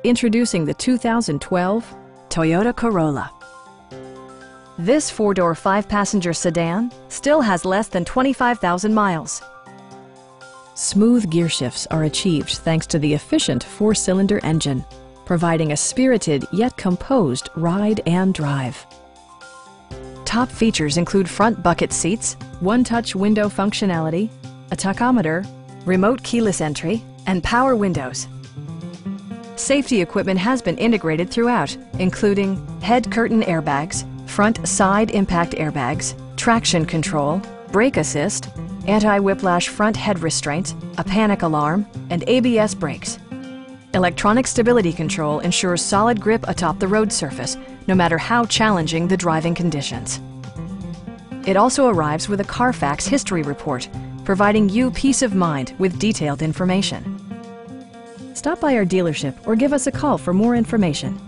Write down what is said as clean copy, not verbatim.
Introducing the 2012 Toyota Corolla. This four-door, five-passenger sedan still has less than 25,000 miles. Smooth gear shifts are achieved thanks to the efficient four-cylinder engine, providing a spirited yet composed ride and drive. Top features include front bucket seats, one-touch window functionality, a tachometer, remote keyless entry, and power windows. Safety equipment has been integrated throughout, including head curtain airbags, front side impact airbags, traction control, brake assist, anti-whiplash front head restraints, a panic alarm, and ABS brakes. Electronic stability control ensures solid grip atop the road surface, no matter how challenging the driving conditions. It also arrives with a Carfax history report, providing you peace of mind with detailed information. Stop by our dealership or give us a call for more information.